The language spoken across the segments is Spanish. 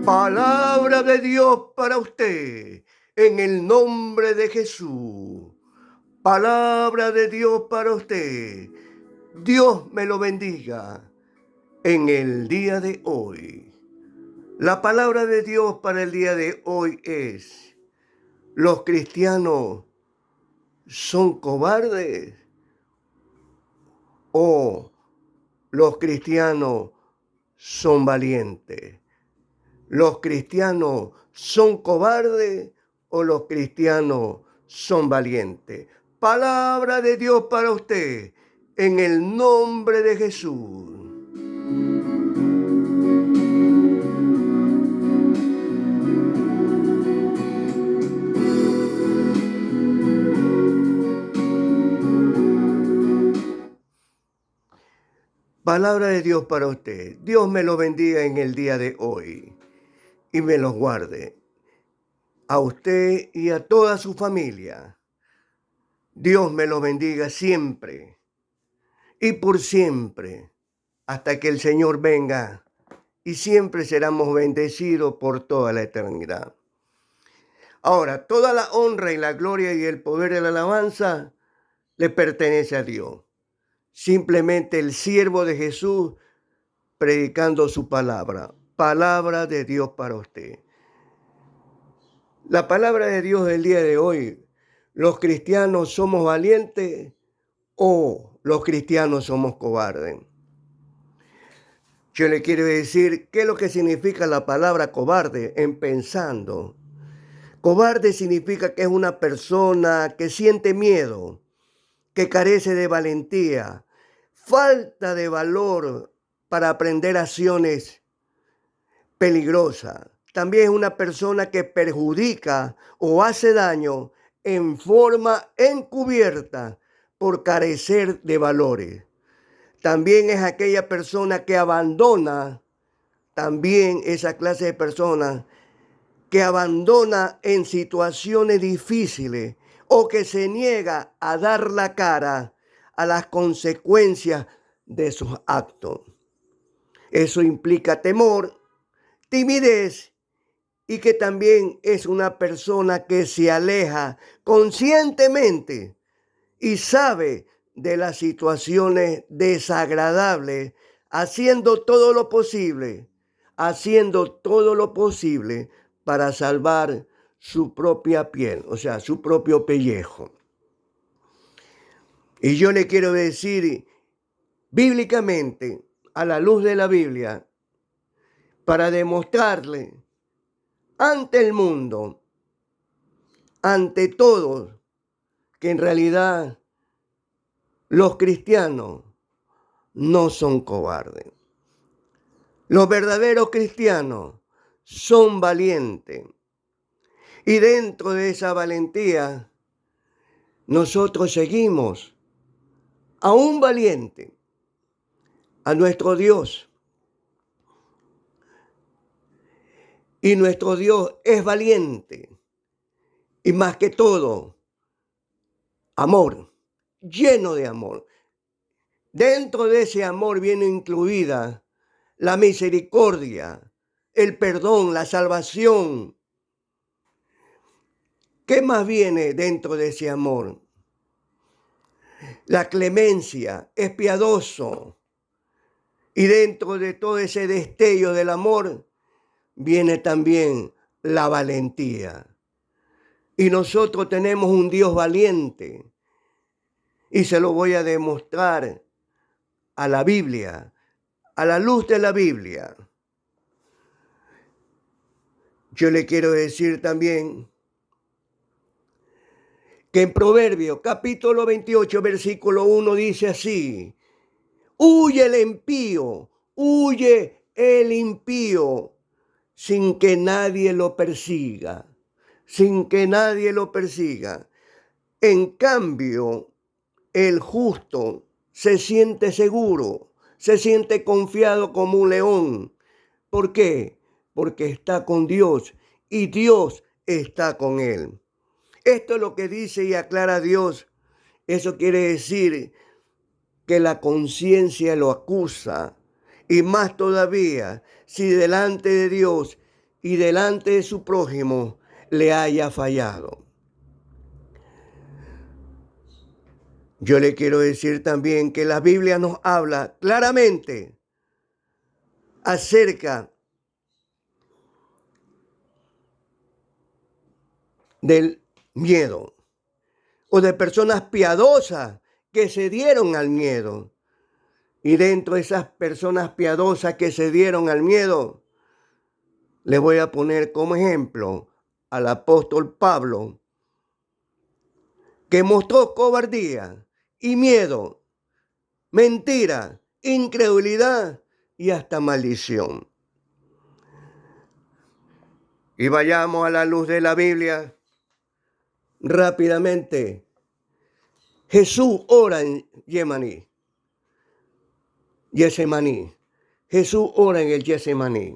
Palabra de Dios para usted, en el nombre de Jesús. Palabra de Dios para usted. Dios me lo bendiga en el día de hoy. La palabra de Dios para el día de hoy es: ¿los cristianos son cobardes o los cristianos son valientes? ¿Los cristianos son cobardes o los cristianos son valientes? Palabra de Dios para usted, en el nombre de Jesús. Palabra de Dios para usted. Dios me lo bendiga en el día de hoy y me los guarde. A usted y a toda su familia. Dios me lo bendiga siempre y por siempre, hasta que el Señor venga, y siempre seremos bendecidos por toda la eternidad. Ahora, toda la honra y la gloria y el poder de la alabanza le pertenece a Dios. Simplemente el siervo de Jesús predicando su palabra. Palabra de Dios para usted. La palabra de Dios del día de hoy: ¿los cristianos somos valientes o los cristianos somos cobardes? Yo le quiero decir qué es lo que significa la palabra cobarde en pensando. Cobarde significa que es una persona que siente miedo, que carece de valentía, falta de valor para aprender acciones peligrosas. También es una persona que perjudica o hace daño en forma encubierta por carecer de valores. También es aquella persona que abandona, también esa clase de personas que abandona en situaciones difíciles o que se niega a dar la cara a las consecuencias de sus actos. Eso implica temor, timidez, y que también es una persona que se aleja conscientemente y sabe de las situaciones desagradables, haciendo todo lo posible para salvar su propia piel, o sea, su propio pellejo. Y yo le quiero decir bíblicamente, a la luz de la Biblia, para demostrarle ante el mundo, ante todos, que en realidad los cristianos no son cobardes. Los verdaderos cristianos son valientes. Y dentro de esa valentía, nosotros seguimos a un valiente, a nuestro Dios. Y nuestro Dios es valiente. Y más que todo, amor, lleno de amor. Dentro de ese amor viene incluida la misericordia, el perdón, la salvación. ¿Qué más viene dentro de ese amor? La clemencia, es piadoso. Y dentro de todo ese destello del amor viene también la valentía. Y nosotros tenemos un Dios valiente. Y se lo voy a demostrar a la Biblia, a la luz de la Biblia. Yo le quiero decir también que en Proverbios capítulo 28, versículo 1 dice así: huye el impío sin que nadie lo persiga, sin que nadie lo persiga. En cambio, el justo se siente seguro, se siente confiado como un león. ¿Por qué? Porque está con Dios y Dios está con él. Esto es lo que dice y aclara Dios. Eso quiere decir que la conciencia lo acusa. Y más todavía, si delante de Dios y delante de su prójimo le haya fallado. Yo le quiero decir también que la Biblia nos habla claramente acerca del miedo o de personas piadosas que se dieron al miedo. Y dentro de esas personas piadosas que se dieron al miedo, le voy a poner como ejemplo al apóstol Pablo, que mostró cobardía y miedo, mentira, incredulidad y hasta maldición. Y vayamos a la luz de la Biblia rápidamente. Jesús ora en Getsemaní. Jesús ora en el Getsemaní.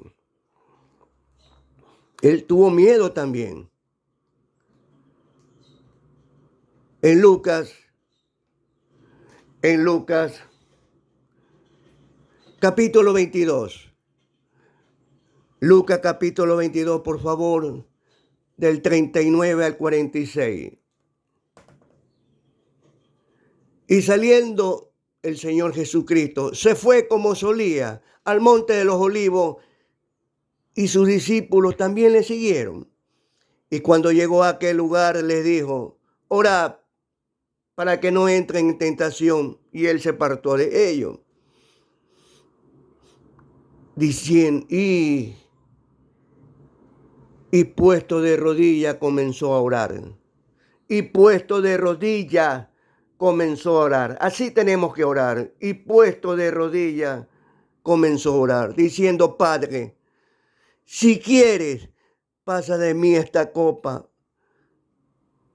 Él tuvo miedo también. En Lucas capítulo 22. Lucas capítulo 22, por favor, del 39 al 46. Y saliendo el Señor Jesucristo, se fue como solía al monte de los olivos, y sus discípulos también le siguieron. Y cuando llegó a aquel lugar, les dijo: orad para que no entren en tentación. Y él se apartó de ellos, diciendo, y puesto de rodillas comenzó a orar. Y puesto de rodillas comenzó a orar. Así tenemos que orar. Y puesto de rodillas comenzó a orar, diciendo: Padre, si quieres, pasa de mí esta copa,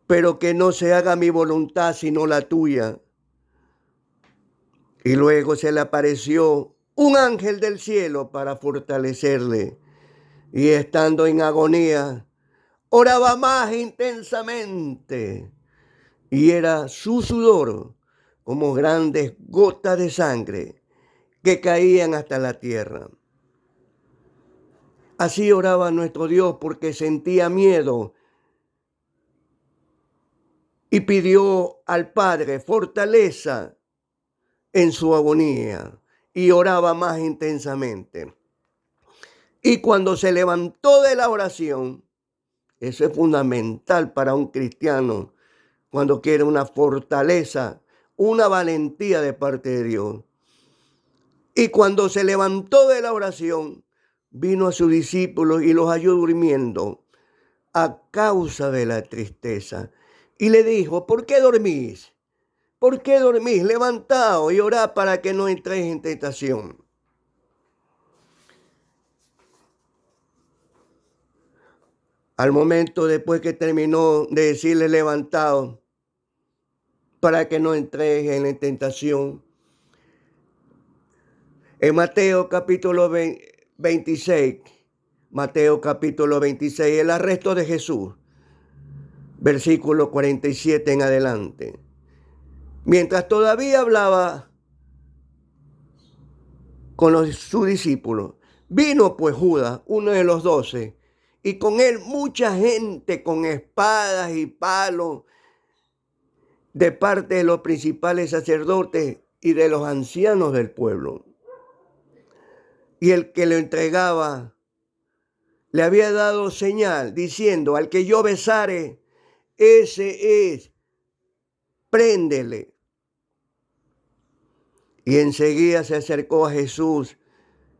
pero que no se haga mi voluntad sino la tuya. Y luego se le apareció un ángel del cielo para fortalecerle. Y estando en agonía, oraba más intensamente. Y era su sudor como grandes gotas de sangre que caían hasta la tierra. Así oraba nuestro Dios porque sentía miedo y pidió al Padre fortaleza en su agonía y oraba más intensamente. Y cuando se levantó de la oración, eso es fundamental para un cristiano cuando quiere una fortaleza, una valentía de parte de Dios. Y cuando se levantó de la oración, vino a sus discípulos y los halló durmiendo a causa de la tristeza. Y le dijo: ¿por qué dormís? ¿Por qué dormís? Levantaos y orad para que no entréis en tentación. Al momento, después que terminó de decirle: levantaos para que no entréis en la tentación, en Mateo capítulo 26, Mateo capítulo 26, el arresto de Jesús, versículo 47 en adelante. Mientras todavía hablaba con sus discípulos, vino pues Judas, uno de los 12, y con él mucha gente con espadas y palos de parte de los principales sacerdotes y de los ancianos del pueblo. Y el que lo entregaba le había dado señal, diciendo: al que yo besare, ese es, préndele. Y enseguida se acercó a Jesús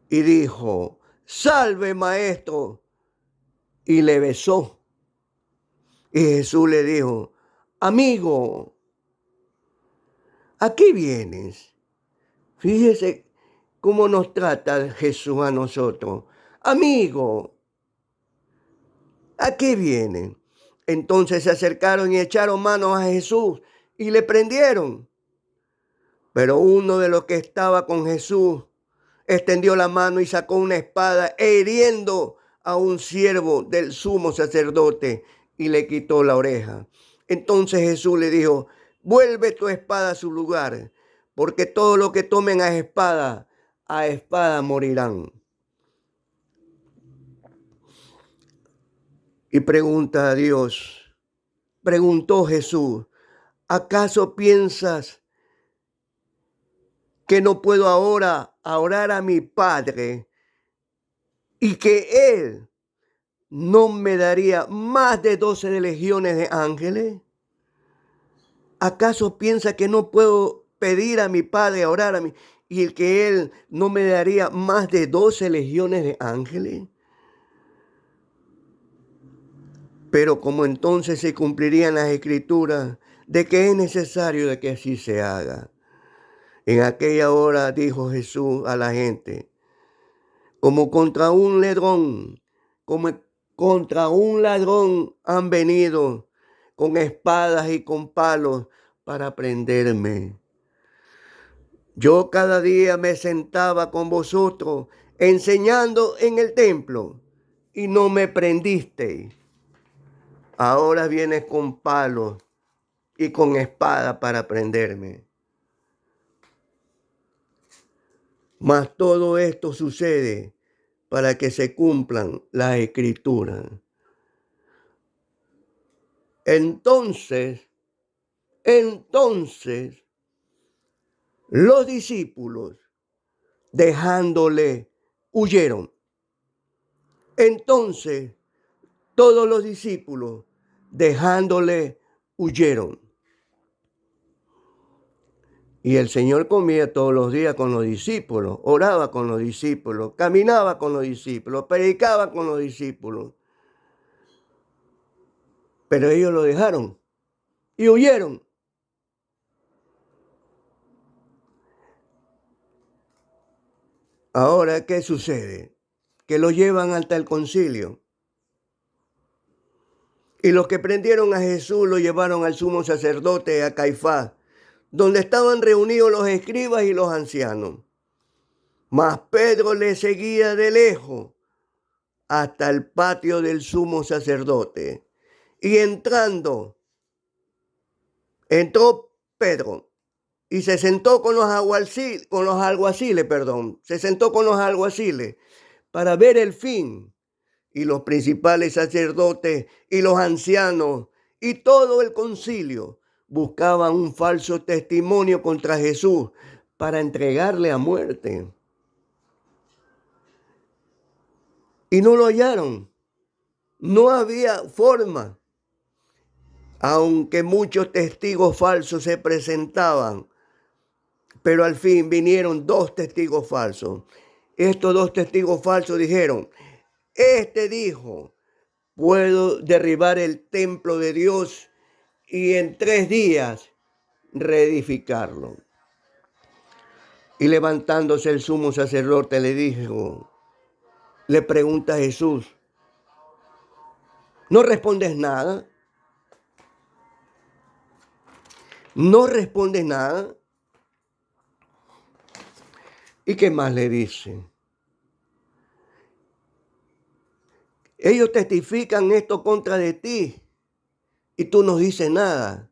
y dijo: salve, maestro. Y le besó. Y Jesús le dijo: amigo, ¿a qué vienes? Fíjese cómo nos trata Jesús a nosotros. Amigo, ¿a qué vienen? Entonces se acercaron y echaron manos a Jesús y le prendieron. Pero uno de los que estaba con Jesús extendió la mano y sacó una espada, hiriendo a un siervo del sumo sacerdote, y le quitó la oreja. Entonces Jesús le dijo: vuelve tu espada a su lugar, porque todo lo que tomen a espada morirán. Y pregunta a Dios, preguntó Jesús, ¿acaso piensas que no puedo ahora orar a mi Padre y que Él no me daría más de 12 legiones de ángeles? ¿Acaso piensa que no puedo pedir a mi Padre, orar a mí, y que Él no me daría más de 12 legiones de ángeles? Pero como entonces se cumplirían las escrituras de que es necesario de que así se haga. En aquella hora dijo Jesús a la gente, como contra un ladrón, como contra un ladrón han venido con espadas y con palos para prenderme. Yo cada día me sentaba con vosotros enseñando en el templo y no me prendisteis. Ahora vienes con palos y con espada para prenderme. Mas todo esto sucede para que se cumplan las escrituras. Entonces, los discípulos, dejándole, huyeron. Entonces, todos los discípulos, dejándole, huyeron. Y el Señor comía todos los días con los discípulos, oraba con los discípulos, caminaba con los discípulos, predicaba con los discípulos. Pero ellos lo dejaron y huyeron. Ahora, ¿qué sucede? Que lo llevan hasta el concilio. Y los que prendieron a Jesús lo llevaron al sumo sacerdote, a Caifás, donde estaban reunidos los escribas y los ancianos. Mas Pedro le seguía de lejos hasta el patio del sumo sacerdote. Y entró Pedro y se sentó con los alguaciles, se sentó con los alguaciles para ver el fin. Y los principales sacerdotes y los ancianos y todo el concilio buscaban un falso testimonio contra Jesús para entregarle a muerte. Y no lo hallaron. No había forma. Aunque muchos testigos falsos se presentaban, pero al fin vinieron 2 testigos falsos. Estos 2 testigos falsos dijeron, este dijo, puedo derribar el templo de Dios y en 3 días reedificarlo. Y levantándose el sumo sacerdote le pregunta a Jesús, ¿no respondes nada? ¿No respondes nada? ¿Y qué más le dice? Ellos testifican esto contra de ti y tú no dices nada.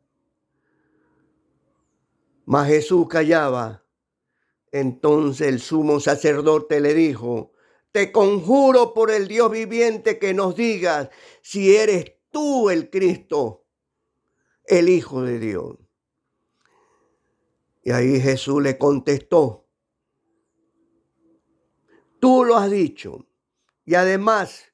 Mas Jesús callaba. Entonces el sumo sacerdote le dijo, te conjuro por el Dios viviente que nos digas si eres tú el Cristo, el Hijo de Dios. Y ahí Jesús le contestó, tú lo has dicho. Y además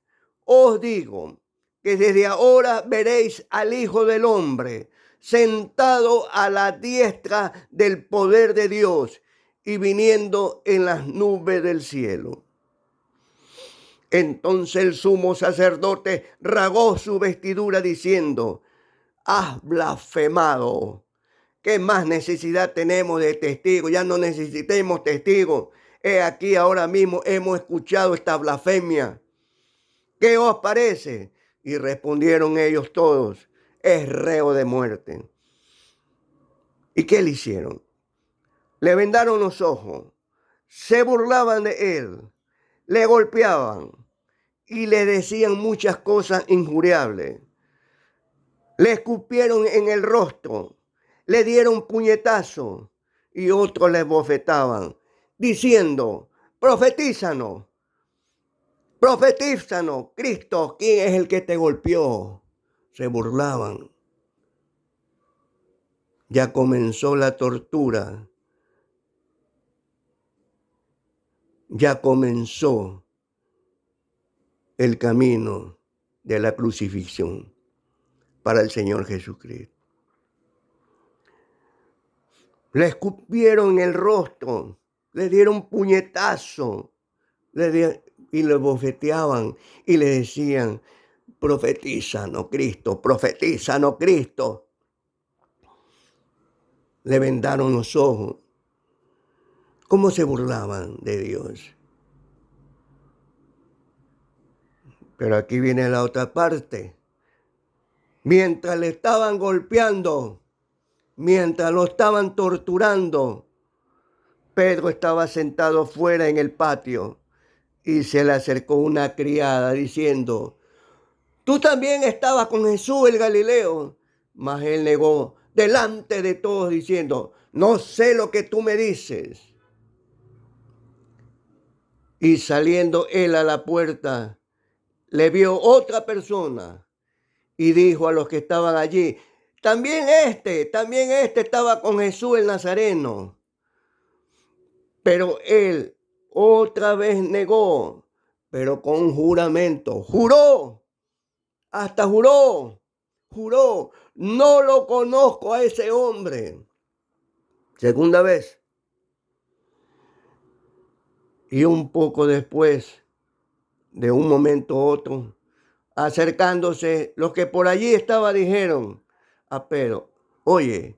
os digo que desde ahora veréis al Hijo del Hombre sentado a la diestra del poder de Dios y viniendo en las nubes del cielo. Entonces el sumo sacerdote rasgó su vestidura diciendo, has blasfemado. ¿Qué más necesidad tenemos de testigos? Ya no necesitemos testigos. He aquí ahora mismo hemos escuchado esta blasfemia. ¿Qué os parece? Y respondieron ellos todos, es reo de muerte. ¿Y qué le hicieron? Le vendaron los ojos, se burlaban de él, le golpeaban y le decían muchas cosas injuriables. Le escupieron en el rostro, le dieron puñetazos y otros le bofetaban, diciendo, profetízanos. profetízanos, Cristo, ¿quién es el que te golpeó? Se burlaban. Ya comenzó la tortura. Ya comenzó el camino de la crucifixión para el Señor Jesucristo. Le escupieron en el rostro, le dieron puñetazo, y le bofeteaban y le decían, profetízanos, Cristo, profetízanos, Cristo. Le vendaron los ojos. ¿Cómo se burlaban de Dios? Pero aquí viene la otra parte. Mientras le estaban golpeando, mientras lo estaban torturando, Pedro estaba sentado fuera en el patio y se le acercó una criada diciendo, tú también estabas con Jesús el Galileo. Mas él negó delante de todos diciendo, no sé lo que tú me dices. Y saliendo él a la puerta, le vio otra persona y dijo a los que estaban allí, también este estaba con Jesús el Nazareno. Pero él otra vez negó, pero con juramento, juró, juró, no lo conozco a ese hombre. Segunda vez. Y un poco después, de un momento a otro, acercándose, los que por allí estaban dijeron a Pedro, oye,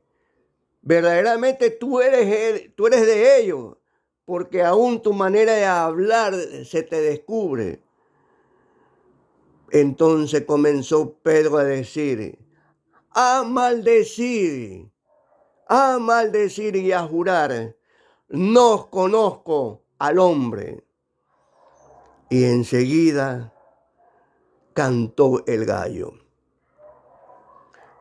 verdaderamente tú eres de ellos, porque aún tu manera de hablar se te descubre. Entonces comenzó Pedro a decir, a maldecir y a jurar, no conozco al hombre. Y enseguida cantó el gallo.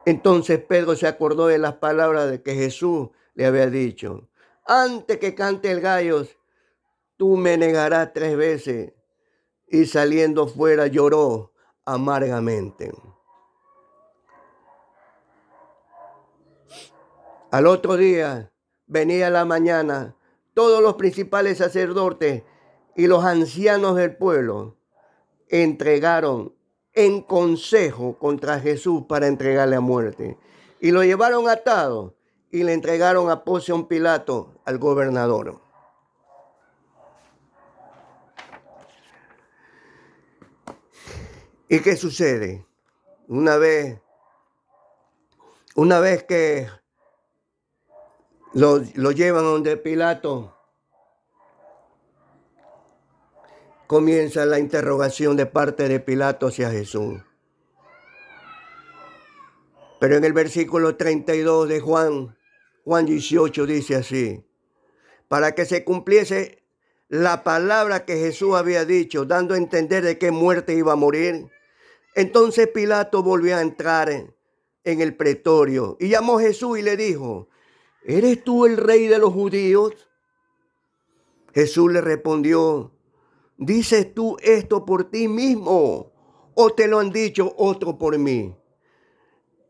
Entonces Pedro se acordó de las palabras de que Jesús le había dicho, antes que cante el gallo, tú me negarás 3 veces. Y saliendo fuera lloró amargamente. Al otro día, venía la mañana, todos los principales sacerdotes y los ancianos del pueblo entregaron en consejo contra Jesús para entregarle a muerte. Y lo llevaron atado y le entregaron a Poncio Pilato, al gobernador. ¿Y qué sucede? Una vez que lo llevan donde Pilato, comienza la interrogación de parte de Pilato hacia Jesús. Pero en el versículo 32 de Juan 18 dice así, para que se cumpliese la palabra que Jesús había dicho, dando a entender de qué muerte iba a morir. Entonces Pilato volvió a entrar en el pretorio y llamó a Jesús y le dijo, ¿eres tú el rey de los judíos? Jesús le respondió, ¿dices tú esto por ti mismo o te lo han dicho otro por mí?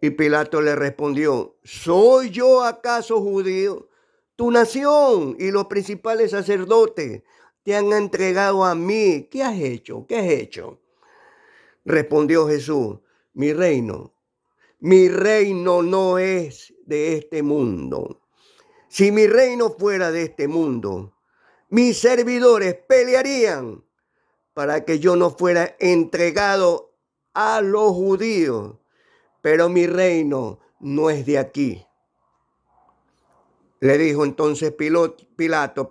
Y Pilato le respondió, ¿soy yo acaso judío? Tu nación y los principales sacerdotes te han entregado a mí. ¿Qué has hecho? ¿Qué has hecho? Respondió Jesús, mi reino no es de este mundo. Si mi reino fuera de este mundo, mis servidores pelearían para que yo no fuera entregado a los judíos. Pero mi reino no es de aquí. Le dijo entonces Pilato,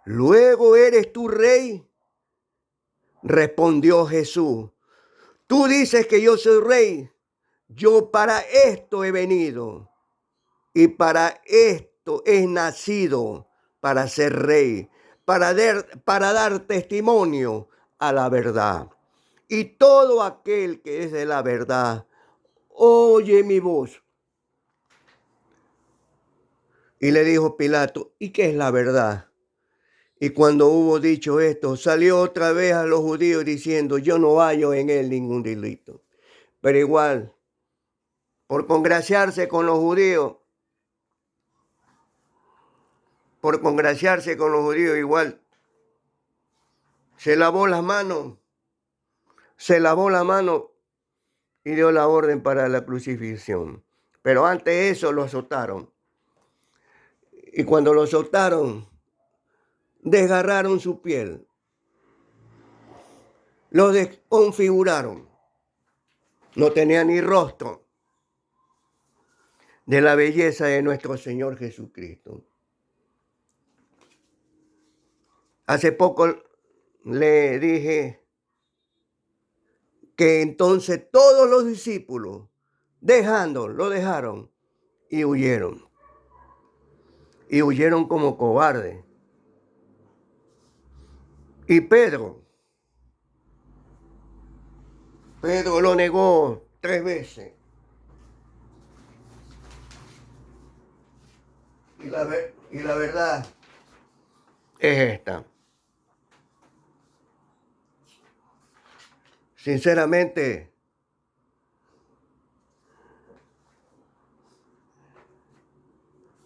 ¿luego eres tú rey? Respondió Jesús, tú dices que yo soy rey, yo para esto he venido y para esto he nacido, para ser rey, para dar testimonio a la verdad. Y todo aquel que es de la verdad, oye mi voz. Y le dijo Pilato, ¿y qué es la verdad? Y cuando hubo dicho esto, salió otra vez a los judíos diciendo, yo no hallo en él ningún delito. Pero igual, por congraciarse con los judíos, igual, se lavó las manos, y dio la orden para la crucifixión. Pero antes de eso lo azotaron. Y cuando lo azotaron, desgarraron su piel, lo desconfiguraron. No tenía ni rostro de la belleza de nuestro Señor Jesucristo. Hace poco le dije que entonces todos los discípulos lo dejaron y huyeron. Y huyeron como cobardes. Y Pedro lo negó 3 veces. Y la verdad es esta. Sinceramente,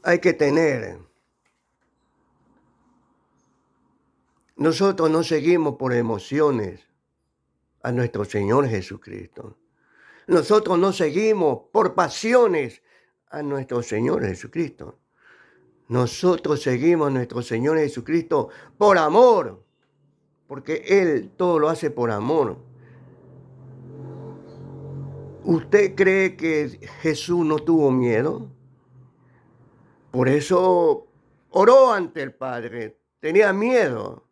hay que tener. Nosotros no seguimos por emociones a nuestro Señor Jesucristo. Nosotros no seguimos por pasiones a nuestro Señor Jesucristo. Nosotros seguimos a nuestro Señor Jesucristo por amor, porque Él todo lo hace por amor. ¿Usted cree que Jesús no tuvo miedo? Por eso oró ante el Padre, tenía miedo.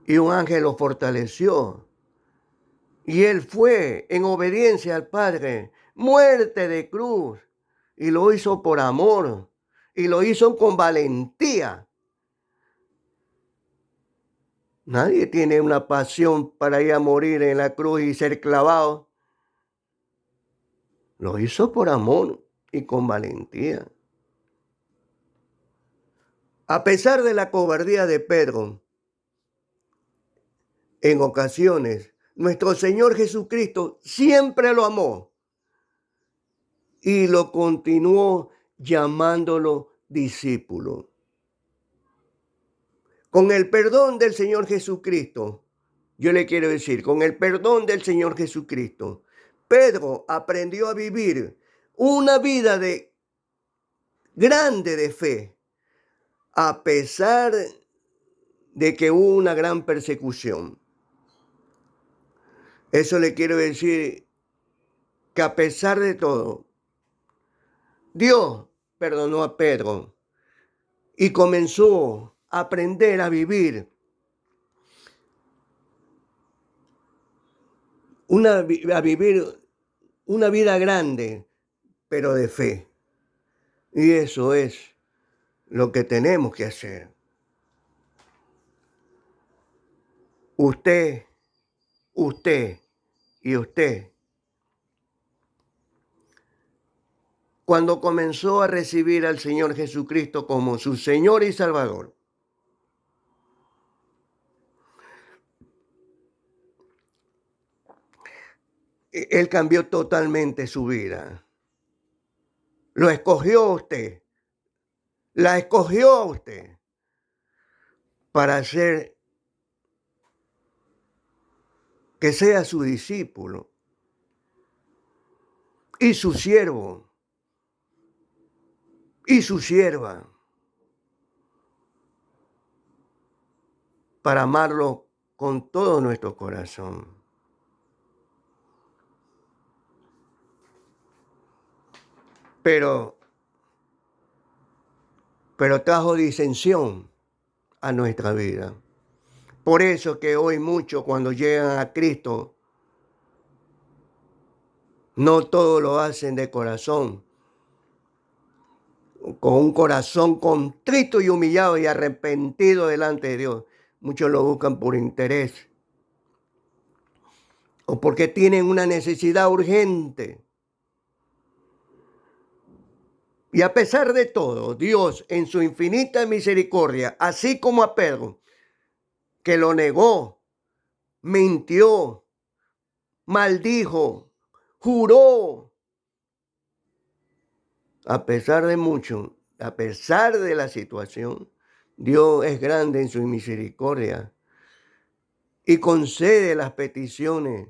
Y un ángel lo fortaleció. Y él fue en obediencia al Padre, muerte de cruz. Y lo hizo por amor. Y lo hizo con valentía. Nadie tiene una pasión para ir a morir en la cruz y ser clavado. Lo hizo por amor y con valentía. A pesar de la cobardía de Pedro, en ocasiones, nuestro Señor Jesucristo siempre lo amó y lo continuó llamándolo discípulo. Con el perdón del Señor Jesucristo, yo le quiero decir, con el perdón del Señor Jesucristo, Pedro aprendió a vivir una vida grande de fe, a pesar de que hubo una gran persecución. Eso le quiero decir que a pesar de todo, Dios perdonó a Pedro y comenzó a aprender a vivir una vida grande, pero de fe. Y eso es lo que tenemos que hacer. Usted y usted, cuando comenzó a recibir al Señor Jesucristo como su Señor y Salvador, Él cambió totalmente su vida. Lo escogió a usted. La escogió a usted para ser que sea su discípulo y su siervo y su sierva, para amarlo con todo nuestro corazón. Pero trajo disensión a nuestra vida. Por eso que hoy muchos cuando llegan a Cristo, no todo lo hacen de corazón, con un corazón contrito y humillado y arrepentido delante de Dios. Muchos lo buscan por interés o porque tienen una necesidad urgente. Y a pesar de todo, Dios en su infinita misericordia, así como a Pedro, que lo negó, mintió, maldijo, juró, a pesar de mucho, a pesar de la situación, Dios es grande en su misericordia y concede las peticiones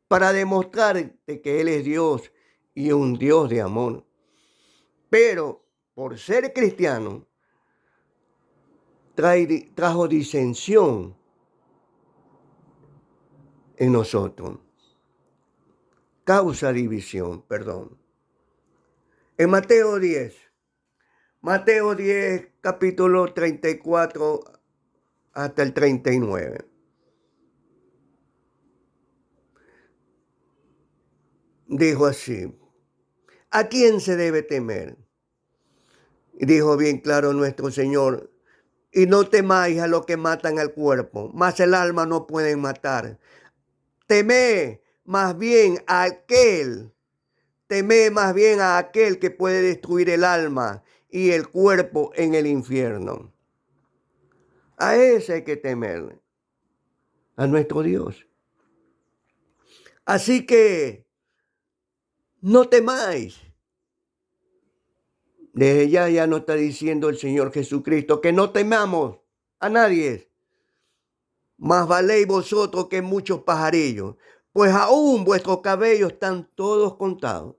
para demostrarte que Él es Dios y un Dios de amor. Pero por ser cristiano, trajo disensión en nosotros, causa división, perdón. En Mateo 10, capítulo 34 hasta el 39. Dijo así: ¿a quién se debe temer? Y dijo bien claro nuestro Señor: y no temáis a los que matan al cuerpo, mas el alma no pueden matar. Temed más bien a aquel, temed más bien a aquel que puede destruir el alma y el cuerpo en el infierno. A ese hay que temerle, a nuestro Dios. Así que no temáis. Desde ya nos está diciendo el Señor Jesucristo que no temamos a nadie. Más valéis vosotros que muchos pajarillos, pues aún vuestros cabellos están todos contados.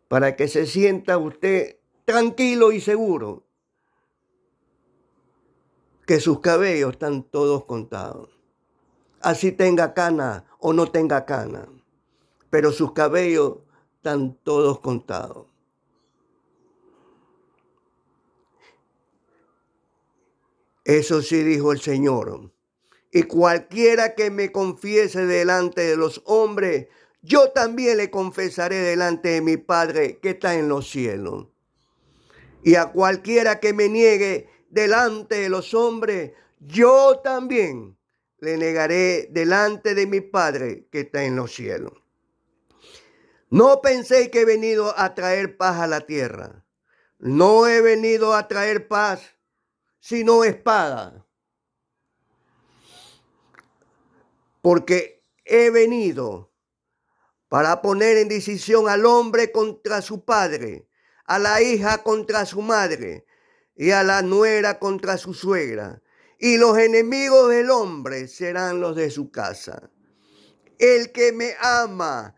Para que se sienta usted tranquilo y seguro que sus cabellos están todos contados. Así tenga cana o no tenga cana, pero sus cabellos están todos contados. Eso sí dijo el Señor: y cualquiera que me confiese delante de los hombres, yo también le confesaré delante de mi Padre que está en los cielos. Y a cualquiera que me niegue delante de los hombres, yo también le negaré delante de mi Padre que está en los cielos. No penséis que he venido a traer paz a la tierra. No he venido a traer paz, sino espada. Porque he venido para poner en decisión al hombre contra su padre, a la hija contra su madre y a la nuera contra su suegra. Y los enemigos del hombre serán los de su casa. El que me ama,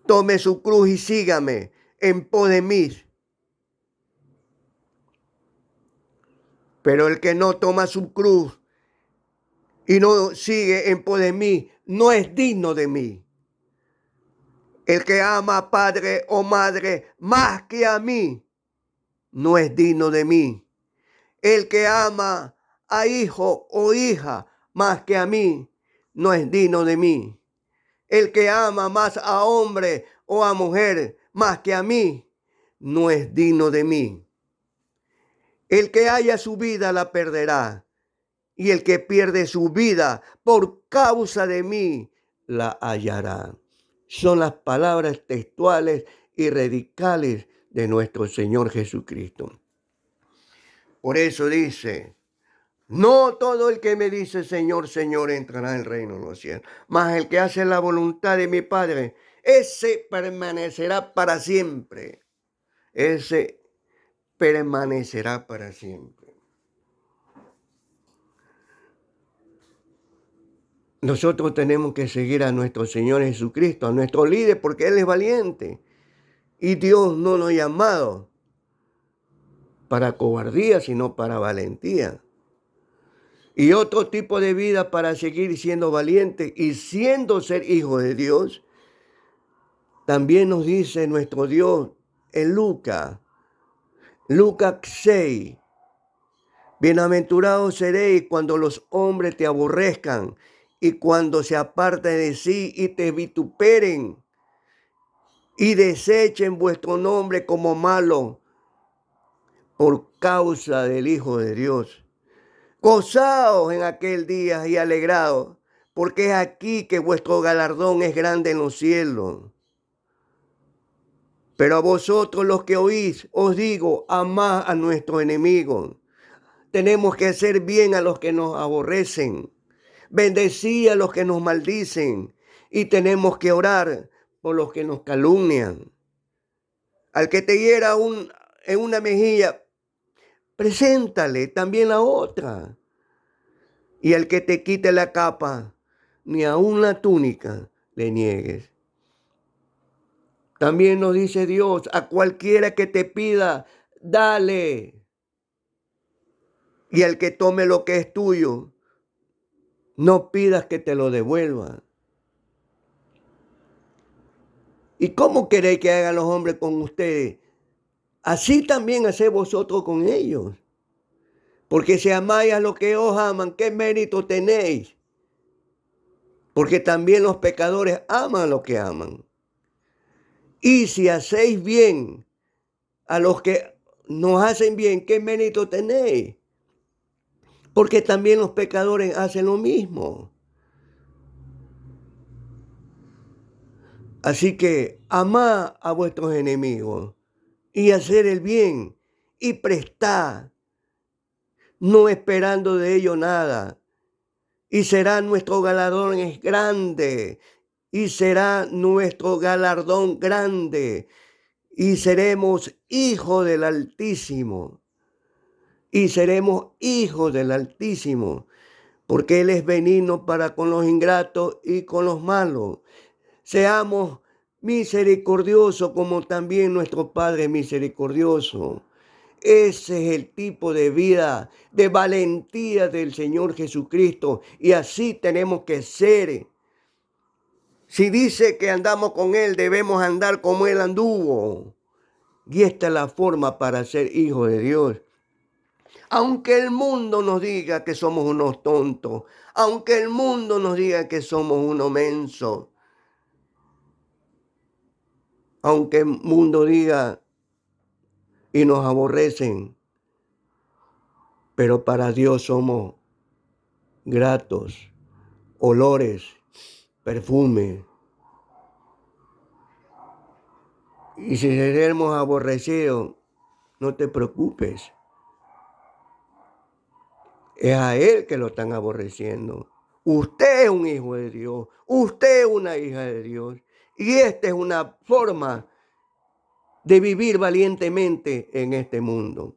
tome su cruz y sígame en pos de mí. Pero el que no toma su cruz y no sigue en pos de mí, no es digno de mí. El que ama a padre o madre más que a mí, no es digno de mí. El que ama a hijo o hija más que a mí, no es digno de mí. El que ama más a hombre o a mujer más que a mí, no es digno de mí. El que haya su vida la perderá, y el que pierde su vida por causa de mí la hallará. Son las palabras textuales y radicales de nuestro Señor Jesucristo. Por eso dice: no todo el que me dice Señor, Señor entrará en el reino de los cielos, mas el que hace la voluntad de mi Padre, ese permanecerá para siempre. Ese permanecerá para siempre. Nosotros tenemos que seguir a nuestro Señor Jesucristo, a nuestro líder, porque Él es valiente. Y Dios no nos ha llamado para cobardía, sino para valentía. Y otro tipo de vida para seguir siendo valiente y siendo ser hijo de Dios. También nos dice nuestro Dios en Lucas 6. Bienaventurados seréis cuando los hombres te aborrezcan y cuando se aparten de sí y te vituperen y desechen vuestro nombre como malo por causa del Hijo de Dios. Gozaos en aquel día y alegraos, porque es aquí que vuestro galardón es grande en los cielos. Pero a vosotros los que oís, os digo, amad a nuestros enemigos. Tenemos que hacer bien a los que nos aborrecen, bendecir a los que nos maldicen, y tenemos que orar por los que nos calumnian. Al que te hiera en una mejilla, preséntale también la otra. Y al que te quite la capa, ni aun la túnica le niegues. También nos dice Dios, a cualquiera que te pida, dale. Y al que tome lo que es tuyo, no pidas que te lo devuelva. ¿Y cómo queréis que hagan los hombres con ustedes? Así también haced vosotros con ellos. Porque si amáis a los que os aman, ¿qué mérito tenéis? Porque también los pecadores aman a los que aman. Y si hacéis bien a los que nos hacen bien, ¿qué mérito tenéis? Porque también los pecadores hacen lo mismo. Así que amad a vuestros enemigos y hacer el bien y prestad, no esperando de ello nada. Y será nuestro galardón es grande, y será nuestro galardón grande, y seremos hijos del Altísimo, y seremos hijos del Altísimo, porque Él es benigno para con los ingratos y con los malos. Seamos misericordiosos como también nuestro Padre es misericordioso. Ese es el tipo de vida, de valentía del Señor Jesucristo. Y así tenemos que ser. Si dice que andamos con Él, debemos andar como Él anduvo. Y esta es la forma para ser hijos de Dios. Aunque el mundo nos diga que somos unos tontos, aunque el mundo nos diga que somos unos mensos, aunque el mundo diga y nos aborrecen, pero para Dios somos gratos, olores, perfume. Y si seremos aborrecidos, no te preocupes. Es a Él que lo están aborreciendo. Usted es un hijo de Dios. Usted es una hija de Dios. Y esta es una forma de vivir valientemente en este mundo.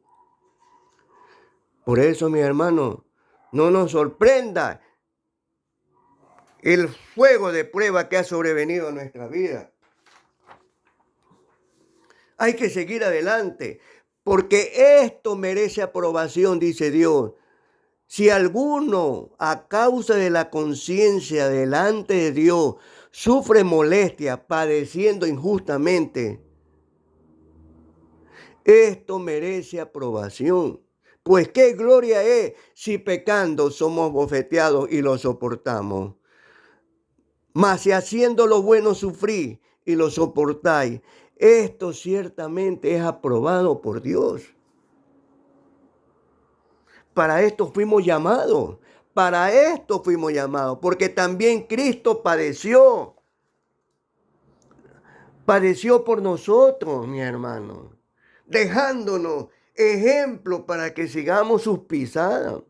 Por eso, mi hermano, no nos sorprenda el fuego de prueba que ha sobrevenido a nuestra vida. Hay que seguir adelante, porque esto merece aprobación, dice Dios. Si alguno, a causa de la conciencia delante de Dios, sufre molestia padeciendo injustamente, esto merece aprobación. Pues qué gloria es si pecando somos bofeteados y lo soportamos. Mas si haciendo lo bueno sufrí y lo soportáis, esto ciertamente es aprobado por Dios. Para esto fuimos llamados. Para esto fuimos llamados. Porque también Cristo padeció. Padeció por nosotros, mi hermano. Dejándonos ejemplo para que sigamos sus pisadas.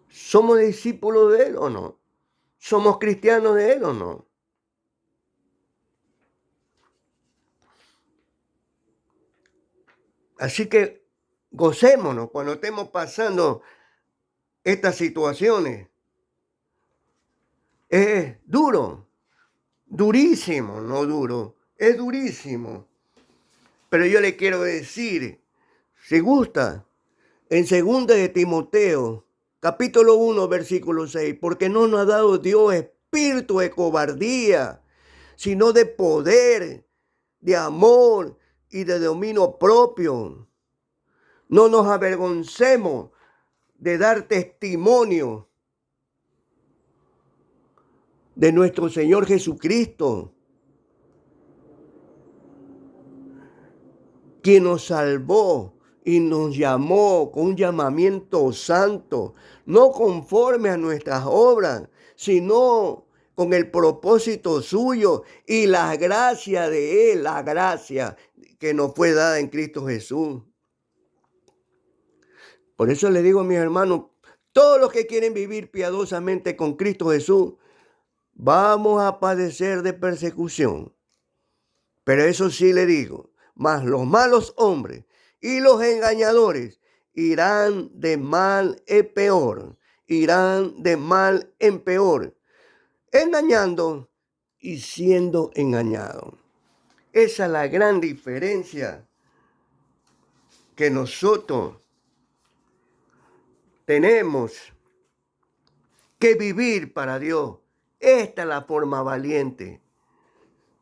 ¿Somos discípulos de Él o no? ¿Somos cristianos de Él o no? Así que gocémonos cuando estemos pasando estas situaciones. Es duro, durísimo, no duro, es durísimo. Pero yo le quiero decir, si gusta, en 2 de Timoteo, capítulo 1, versículo 6, porque no nos ha dado Dios espíritu de cobardía, sino de poder, de amor y de dominio propio. No nos avergoncemos de dar testimonio de nuestro Señor Jesucristo, quien nos salvó y nos llamó con un llamamiento santo, no conforme a nuestras obras, sino con el propósito suyo y la gracia de Él, la gracia que nos fue dada en Cristo Jesús. Por eso le digo a mis hermanos, todos los que quieren vivir piadosamente con Cristo Jesús, vamos a padecer de persecución. Pero eso sí le digo, mas los malos hombres y los engañadores irán de mal en peor, irán de mal en peor, engañando y siendo engañados. Esa es la gran diferencia que nosotros tenemos que vivir para Dios. Esta es la forma valiente.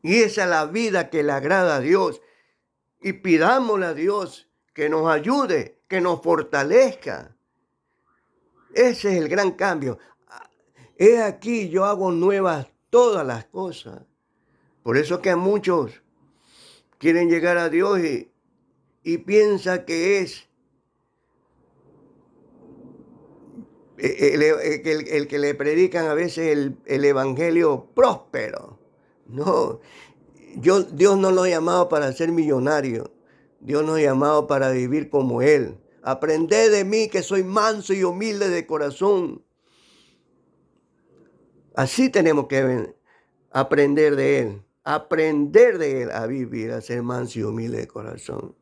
Y esa es la vida que le agrada a Dios. Y pidámosle a Dios que nos ayude, que nos fortalezca. Ese es el gran cambio. He aquí, yo hago nuevas todas las cosas. Por eso que muchos quieren llegar a Dios y piensan que es el que le predican a veces el evangelio próspero. No, Dios no lo ha llamado para ser millonario. Dios nos ha llamado para vivir como Él. Aprended de mí que soy manso y humilde de corazón. Así tenemos que aprender de Él. Aprender de Él a vivir, a ser manso y humilde de corazón.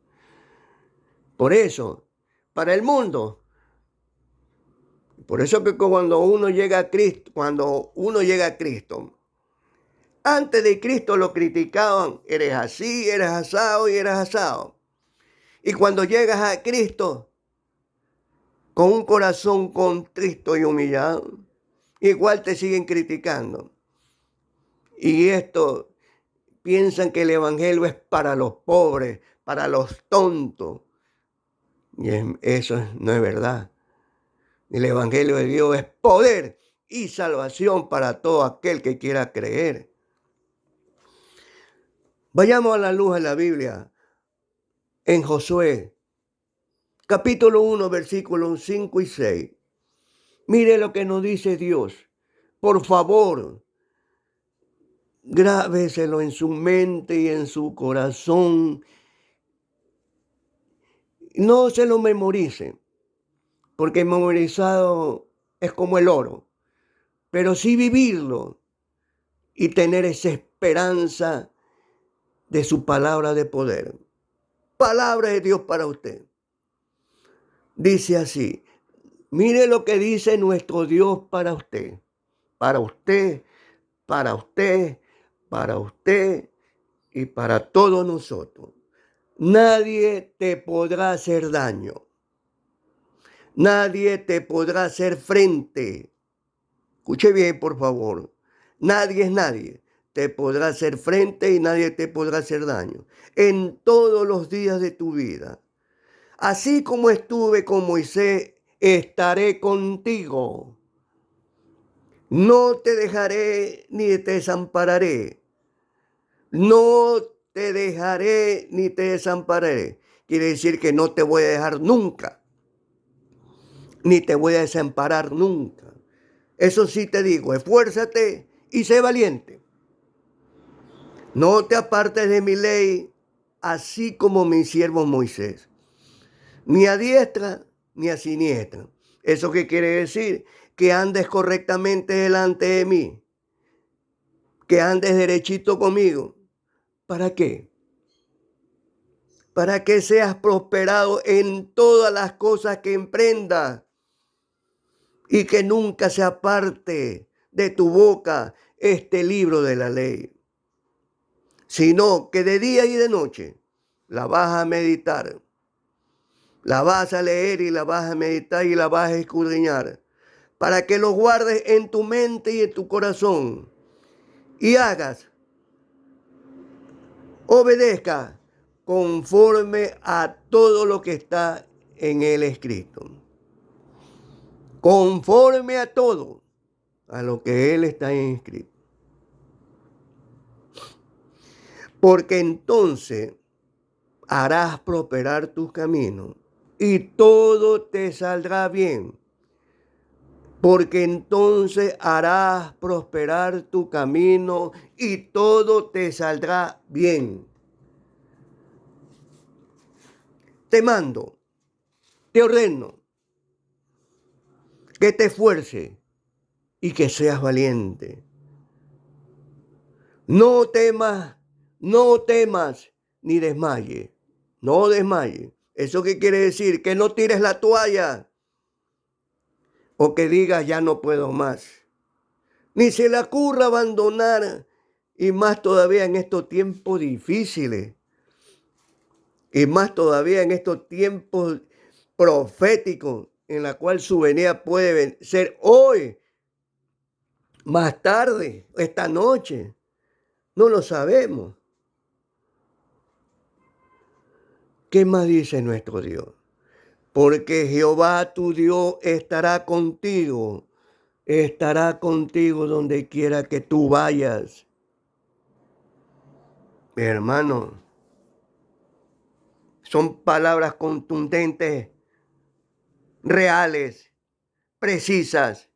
Por eso, para el mundo, por eso que cuando uno llega a Cristo, antes de Cristo lo criticaban, eres así, eres asado y eres asado. Y cuando llegas a Cristo, con un corazón contristo y humillado, igual te siguen criticando. Y esto, piensan que el evangelio es para los pobres, para los tontos. Y eso no es verdad. El evangelio de Dios es poder y salvación para todo aquel que quiera creer. Vayamos a la luz de la Biblia. En Josué, capítulo 1, versículos 5 y 6. Mire lo que nos dice Dios. Por favor, grábeselo en su mente y en su corazón. No se lo memorice, porque memorizado es como el oro. Pero sí vivirlo y tener esa esperanza de su palabra de poder. Palabra de Dios para usted. Dice así, mire lo que dice nuestro Dios para usted. Para usted, para usted, para usted y para todos nosotros. Nadie te podrá hacer daño. Nadie te podrá hacer frente. Escuche bien, por favor. Nadie es nadie. Te podrá hacer frente y nadie te podrá hacer daño. En todos los días de tu vida. Así como estuve con Moisés, estaré contigo. No te dejaré ni te desampararé. No te dejaré ni te desampararé. Quiere decir que no te voy a dejar nunca. Ni te voy a desamparar nunca. Eso sí te digo, esfuérzate y sé valiente. No te apartes de mi ley, así como mi siervo Moisés. Ni a diestra ni a siniestra. ¿Eso qué quiere decir? Que andes correctamente delante de mí. Que andes derechito conmigo. ¿Para qué? Para que seas prosperado en todas las cosas que emprendas. Y que nunca se aparte de tu boca este libro de la ley. Sino que de día y de noche la vas a meditar. La vas a leer y la vas a meditar y la vas a escudriñar, para que lo guardes en tu mente y en tu corazón y obedezca conforme a todo lo que está en el escrito. Conforme a todo, a lo que él está escrito. Porque entonces harás prosperar tus caminos y todo te saldrá bien, porque entonces harás prosperar tu camino y todo te saldrá bien. Te mando, te ordeno que te esfuerces y que seas valiente. No temas, no temas ni desmayes. No desmayes. ¿Eso qué quiere decir? Que no tires la toalla o que digas ya no puedo más. Ni se le ocurra abandonar, y más todavía en estos tiempos difíciles, y más todavía en estos tiempos proféticos en la cual su venida puede ser hoy, más tarde, esta noche. No lo sabemos. ¿Qué más dice nuestro Dios? Porque Jehová tu Dios estará contigo donde quiera que tú vayas. Hermano, son palabras contundentes, reales, precisas,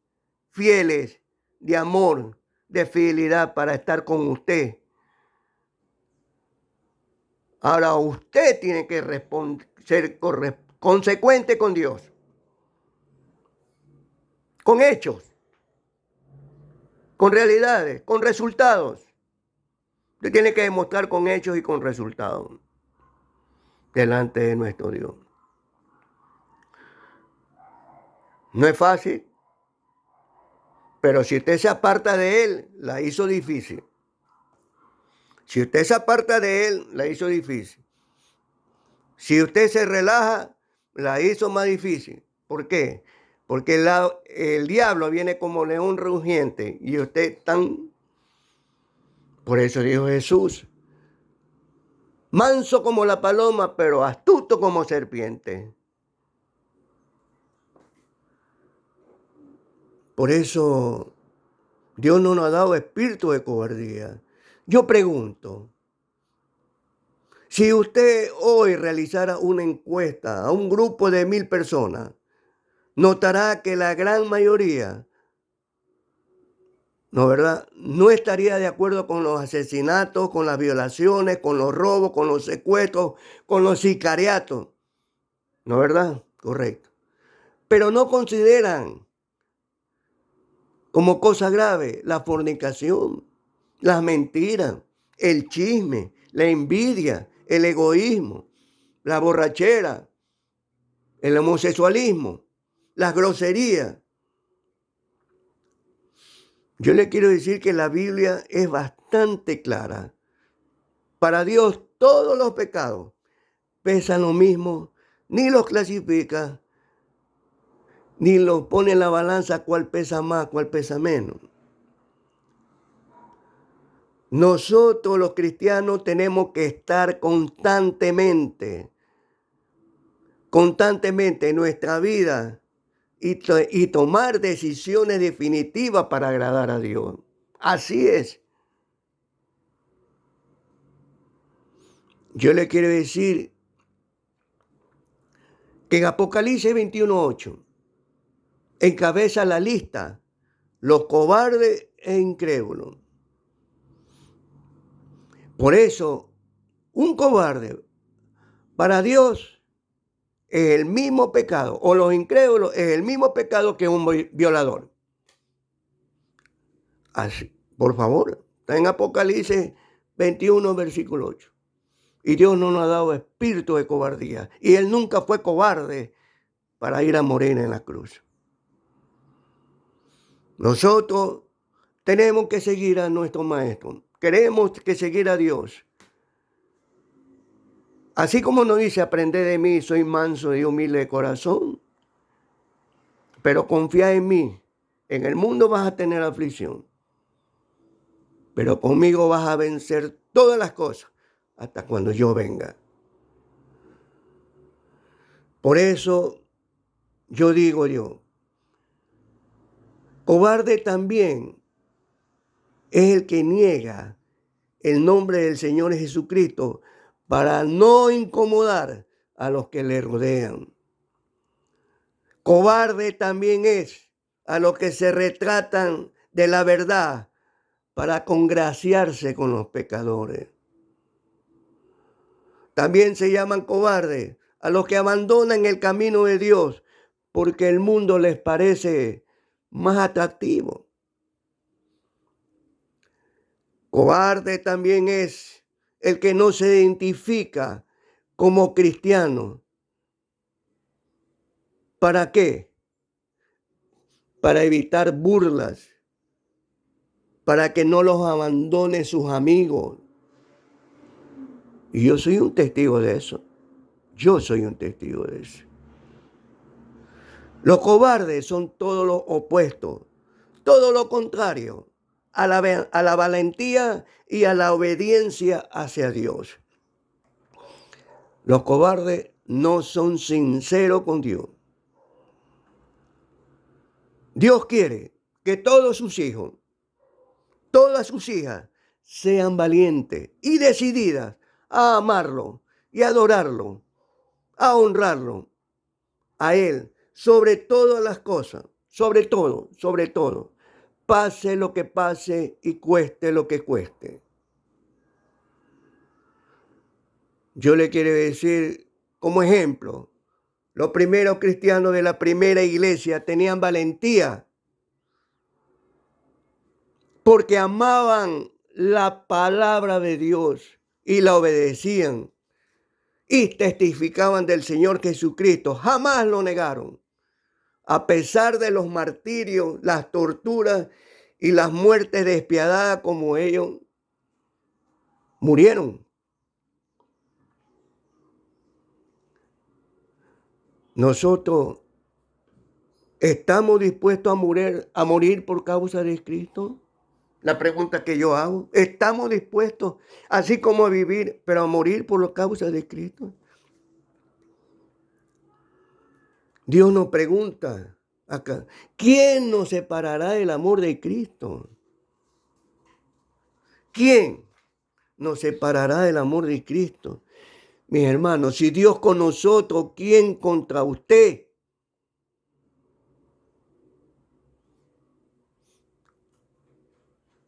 fieles, de amor, de fidelidad para estar con usted. Ahora usted tiene que ser consecuente con Dios, con hechos, con realidades, con resultados. Usted tiene que demostrar con hechos y con resultados delante de nuestro Dios. No es fácil, pero si usted se aparta de Él, la hizo difícil. Si usted se aparta de Él, la hizo difícil. Si usted se relaja, la hizo más difícil. ¿Por qué? Porque el diablo viene como león rugiente y usted tan... Por eso dijo Jesús, manso como la paloma, pero astuto como serpiente. Por eso Dios no nos ha dado espíritu de cobardía. Yo pregunto, si usted hoy realizara una encuesta a un grupo de 1000 personas, notará que la gran mayoría, ¿no verdad?, no estaría de acuerdo con los asesinatos, con las violaciones, con los robos, con los secuestros, con los sicariatos. ¿No verdad? Correcto. Pero no consideran como cosa grave la fornicación, las mentiras, el chisme, la envidia, el egoísmo, la borrachera, el homosexualismo, las groserías. Yo le quiero decir que la Biblia es bastante clara. Para Dios todos los pecados pesan lo mismo, ni los clasifica, ni los pone en la balanza cuál pesa más, cuál pesa menos. Nosotros los cristianos tenemos que estar constantemente en nuestra vida y tomar decisiones definitivas para agradar a Dios. Así es. Yo le quiero decir que en Apocalipsis 21:8 encabeza la lista los cobardes e incrédulos. Por eso, un cobarde para Dios es el mismo pecado, o los incrédulos es el mismo pecado que un violador. Así, por favor, está en Apocalipsis 21, versículo 8. Y Dios no nos ha dado espíritu de cobardía. Y Él nunca fue cobarde para ir a morir en la cruz. Nosotros tenemos que seguir a nuestro Maestro. Queremos que seguir a Dios. Así como nos dice, aprended de mí, soy manso y humilde de corazón. Pero confía en mí. En el mundo vas a tener aflicción. Pero conmigo vas a vencer todas las cosas hasta cuando yo venga. Por eso yo digo cobarde también es el que niega el nombre del Señor Jesucristo para no incomodar a los que le rodean. Cobarde también es a los que se retratan de la verdad para congraciarse con los pecadores. También se llaman cobardes a los que abandonan el camino de Dios porque el mundo les parece más atractivo. Cobarde también es el que no se identifica como cristiano. ¿Para qué? Para evitar burlas, para que no los abandone sus amigos. Y yo soy un testigo de eso. Yo soy un testigo de eso. Los cobardes son todo lo opuesto, todo lo contrario a la valentía y a la obediencia hacia Dios. Los cobardes no son sinceros con Dios. Dios quiere que todos sus hijos, todas sus hijas, sean valientes y decididas a amarlo y adorarlo, a honrarlo, a Él, sobre todas las cosas, sobre todo, pase lo que pase y cueste lo que cueste. Yo le quiero decir como ejemplo, los primeros cristianos de la primera iglesia tenían valentía porque amaban la palabra de Dios y la obedecían y testificaban del Señor Jesucristo. Jamás lo negaron. A pesar de los martirios, las torturas y las muertes despiadadas como ellos murieron. Nosotros estamos dispuestos a morir por causa de Cristo. La pregunta que yo hago, ¿estamos dispuestos así como a vivir, pero a morir por la causa de Cristo? Dios nos pregunta acá, ¿quién nos separará del amor de Cristo? ¿Quién nos separará del amor de Cristo? Mis hermanos, si Dios con nosotros, ¿quién contra usted?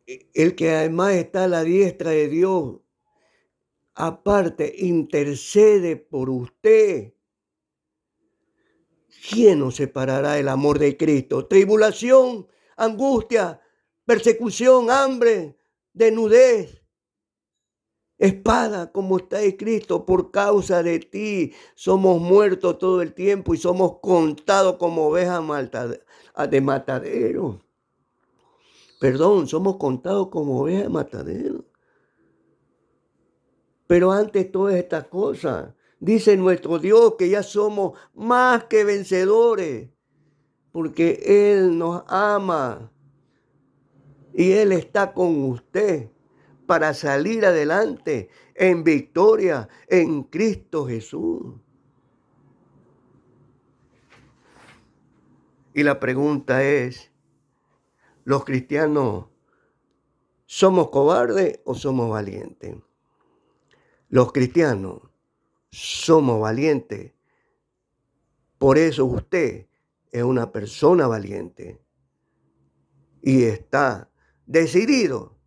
El que además está a la diestra de Dios, aparte, intercede por usted. ¿Quién nos separará del amor de Cristo? Tribulación, angustia, persecución, hambre, desnudez, espada, como está escrito, por causa de ti somos muertos todo el tiempo y somos contados como ovejas de matadero. Perdón, somos contados como ovejas de matadero. Pero antes todas estas cosas, dice nuestro Dios que ya somos más que vencedores, porque Él nos ama y Él está con usted para salir adelante en victoria en Cristo Jesús. Y la pregunta es, ¿los cristianos somos cobardes o somos valientes? Los cristianos somos valientes. Por eso usted es una persona valiente y está decidido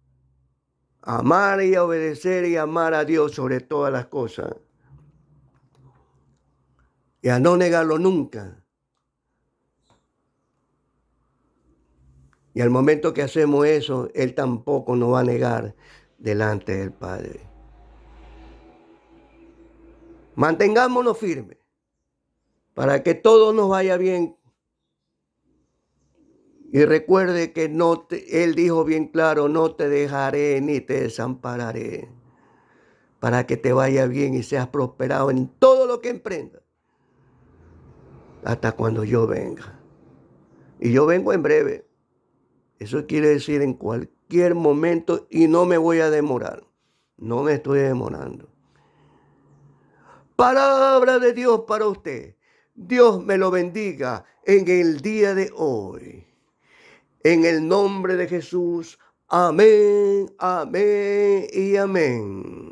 a amar y a obedecer y amar a Dios sobre todas las cosas y a no negarlo nunca. Y al momento que hacemos eso, Él tampoco nos va a negar delante del Padre. Mantengámonos firmes para que todo nos vaya bien. Y recuerde que Él dijo bien claro, no te dejaré ni te desampararé, para que te vaya bien y seas prosperado en todo lo que emprendas, hasta cuando yo venga. Y yo vengo en breve. Eso quiere decir en cualquier momento y no me voy a demorar. No me estoy demorando. Palabra de Dios para usted. Dios me lo bendiga en el día de hoy. En el nombre de Jesús. Amén, amén y amén.